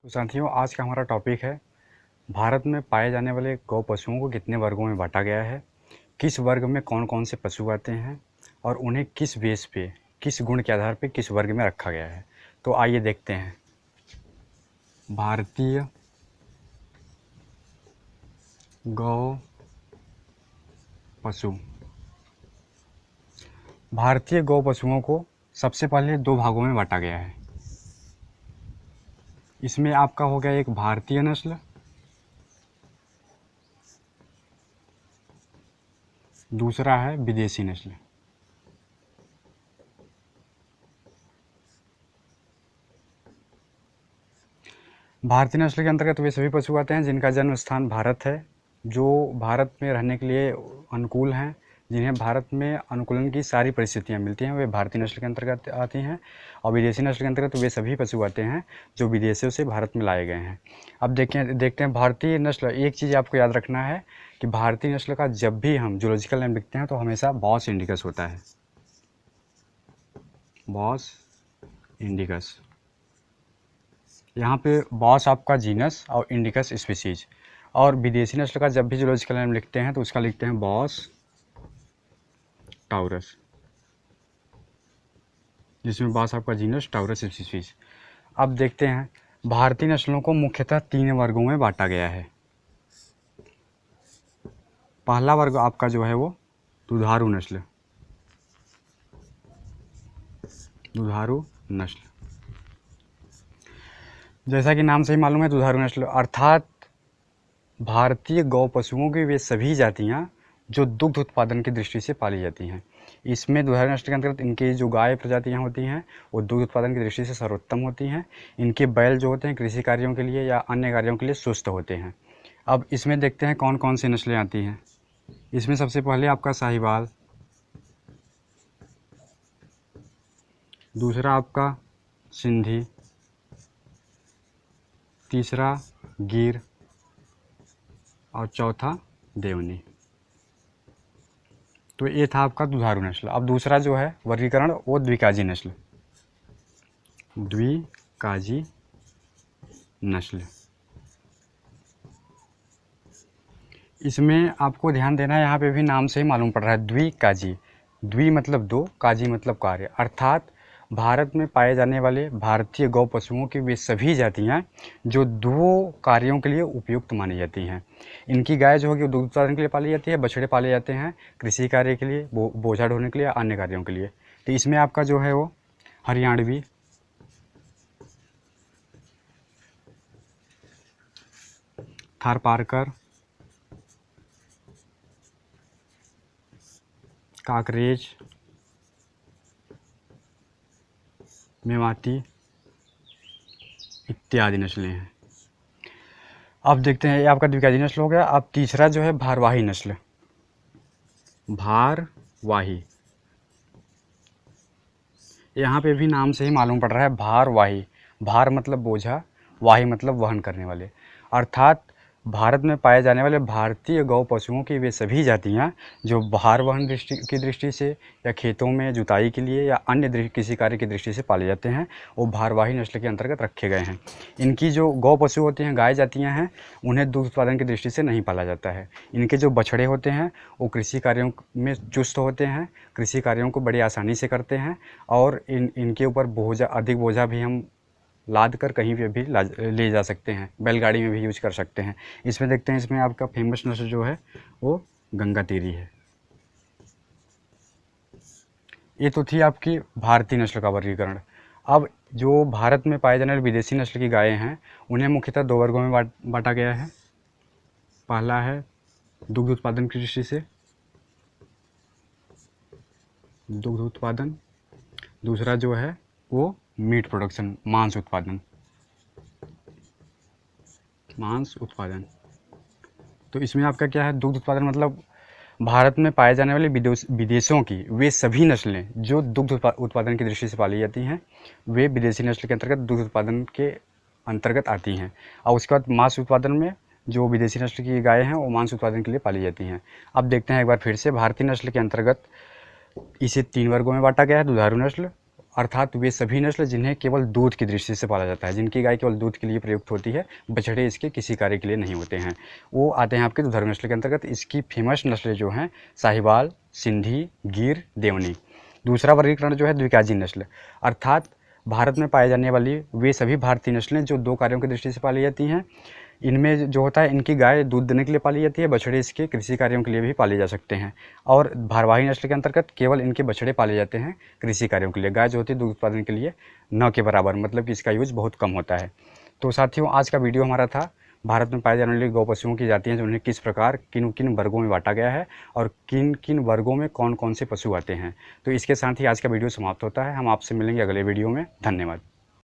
तो साथियों, आज का हमारा टॉपिक है भारत में पाए जाने वाले गौ पशुओं को कितने वर्गों में बांटा गया है, किस वर्ग में कौन कौन से पशु आते हैं और उन्हें किस बेस पे, किस गुण के आधार पे किस वर्ग में रखा गया है। तो आइए देखते हैं। भारतीय गौ पशु। भारतीय गौ पशुओं को सबसे पहले दो भागों में बांटा गया है। इसमें आपका हो गया एक भारतीय नस्ल, दूसरा है विदेशी नस्ल। भारतीय नस्ल के अंतर्गत वे सभी पशु आते हैं जिनका जन्म स्थान भारत है, जो भारत में रहने के लिए अनुकूल हैं, जिन्हें भारत में अनुकूलन की सारी परिस्थितियां मिलती हैं, वे भारतीय नस्ल के अंतर्गत आती हैं। और विदेशी नस्ल के अंतर्गत वे सभी पशु आते हैं जो विदेशों से भारत में लाए गए हैं। अब देखते हैं भारतीय नस्ल। एक चीज़ आपको याद रखना है कि भारतीय नस्ल का जब भी हम जूलॉजिकल नेम लिखते हैं तो हमेशा बॉस इंडिकस होता है, बॉस इंडिकस। यहाँ पे बॉस आपका जीनस और इंडिकस स्पीसीज। और विदेशी नस्ल का जब भी जूलॉजिकल नेम लिखते हैं तो उसका लिखते हैं बॉस टाउरस, जिसमें बॉस आपका जीनस टाउरस स्पीसीज। अब देखते हैं, भारतीय नस्लों को मुख्यतः 3 वर्गों में बांटा गया है। पहला वर्ग आपका जो है वो दुधारू नस्ल, दुधारू नस्ल। जैसा कि नाम से ही मालूम है, दुधारू नस्ल अर्थात भारतीय गौ पशुओं की वे सभी जातियां जो दुग्ध उत्पादन की दृष्टि से पाली जाती हैं। इसमें दुधारू नस्ल के अंतर्गत इनकी जो गाय प्रजातियां होती हैं वो दुग्ध उत्पादन की दृष्टि से सर्वोत्तम होती हैं। इनके बैल जो होते हैं कृषि कार्यों के लिए या अन्य कार्यों के लिए सुस्त होते हैं। अब इसमें देखते हैं कौन कौन सी नस्लें आती हैं। इसमें सबसे पहले आपका साहिवाल, दूसरा आपका सिंधी, तीसरा गिर और चौथा देवनी। तो ये था आपका दुधारू नस्ल। अब दूसरा जो है वर्गीकरण वो द्विकाजी नस्ल, द्विकाजी नस्ल। इसमें आपको ध्यान देना है, यहाँ पे भी नाम से ही मालूम पड़ रहा है द्विकाजी। द्वि मतलब दो, काजी मतलब कार्य, अर्थात भारत में पाए जाने वाले भारतीय गौ पशुओं की वे सभी जातियाँ जो दो कार्यों के लिए उपयुक्त मानी जाती हैं। इनकी गाय जो होगी वो दूध उत्पादन के लिए पाली जाती है, बछड़े पाले जाते हैं कृषि कार्य के लिए, बोझा ढोने के लिए, अन्य कार्यों के लिए। तो इसमें आपका जो है वो हरियाणवी, थारपारकर, काकरेज, मेवाती इत्यादि नस्लें हैं। अब देखते हैं, ये आपका द्विकाजी नस्ल हो गया। अब तीसरा जो है भारवाही नस्ल, भारवाही। यहाँ पे भी नाम से ही मालूम पड़ रहा है भारवाही। भार मतलब बोझा, वाही मतलब वहन करने वाले, अर्थात भारत में पाए जाने वाले भारतीय गौ पशुओं की वे सभी जातियाँ जो भार वहन की दृष्टि से या खेतों में जुताई के लिए या अन्य किसी कार्य की दृष्टि से पाले जाते हैं, वो भारवाही नस्ल के अंतर्गत रखे गए हैं। इनकी जो गौ पशु होते हैं, गाय जातियाँ हैं, उन्हें दूध उत्पादन की दृष्टि से नहीं पाला जाता है। इनके जो बछड़े होते हैं वो कृषि कार्यों में चुस्त होते हैं, कृषि कार्यों को बड़ी आसानी से करते हैं और इनके ऊपर बोझा, अधिक बोझा भी हम लाद कर कहीं पे भी ले जा सकते हैं, बैलगाड़ी में भी यूज कर सकते हैं। इसमें देखते हैं, इसमें आपका फेमस नस्ल जो है वो गंगा तेरी है। ये तो थी आपकी भारतीय नस्ल का वर्गीकरण। अब जो भारत में पाए जाने वाले विदेशी नस्ल की गायें हैं उन्हें मुख्यतः 2 वर्गों में बांटा गया है। पहला है दुग्ध उत्पादन की दृष्टि से, दुग्ध उत्पादन। दूसरा जो है वो मीट प्रोडक्शन, मांस उत्पादन, मांस उत्पादन। तो इसमें आपका क्या है, दुग्ध उत्पादन मतलब भारत में पाए जाने वाले विदेशों की वे सभी नस्लें जो दुग्ध उत्पादन की दृष्टि से पाली जाती हैं वे विदेशी नस्ल के अंतर्गत दुग्ध उत्पादन के अंतर्गत आती हैं। और उसके बाद मांस उत्पादन में जो विदेशी नस्ल की गायें हैं वो मांस उत्पादन के लिए पाली जाती हैं। अब देखते हैं एक बार फिर से, भारतीय नस्ल के अंतर्गत इसे 3 वर्गों में बांटा गया है। दुधारू नस्ल अर्थात वे सभी नस्ल जिन्हें केवल दूध की दृष्टि से पाला जाता है, जिनकी गाय केवल दूध के लिए प्रयुक्त होती है, बछड़े इसके किसी कार्य के लिए नहीं होते हैं, वो आते हैं आपके दुधारू नस्ल के अंतर्गत। इसकी फेमस नस्लें जो हैं साहिवाल, सिंधी, गिर, देवनी। दूसरा वर्गीकरण जो है द्विकाजी नस्ल, अर्थात भारत में पाए जाने वाली वे सभी भारतीय नस्लें जो दो कार्यों की दृष्टि से पाली जाती हैं। इनमें जो होता है, इनकी गाय दूध देने के लिए पाली जाती है, बछड़े इसके कृषि कार्यों के लिए भी पाले जा सकते हैं। और भारवाही नस्ल के अंतर्गत केवल इनके बछड़े पाले जाते हैं कृषि कार्यों के लिए। गाय जो होती है दूध उत्पादन के लिए न के बराबर, मतलब कि इसका यूज बहुत कम होता है। तो साथियों, आज का वीडियो हमारा था भारत में पाए जाने वाली गौ पशुओं की जातियाँ जो उन्हें किस प्रकार किन किन वर्गों में बांटा गया है और किन किन वर्गों में कौन कौन से पशु आते हैं। तो इसके साथ ही आज का वीडियो समाप्त होता है। हम आपसे मिलेंगे अगले वीडियो में। धन्यवाद।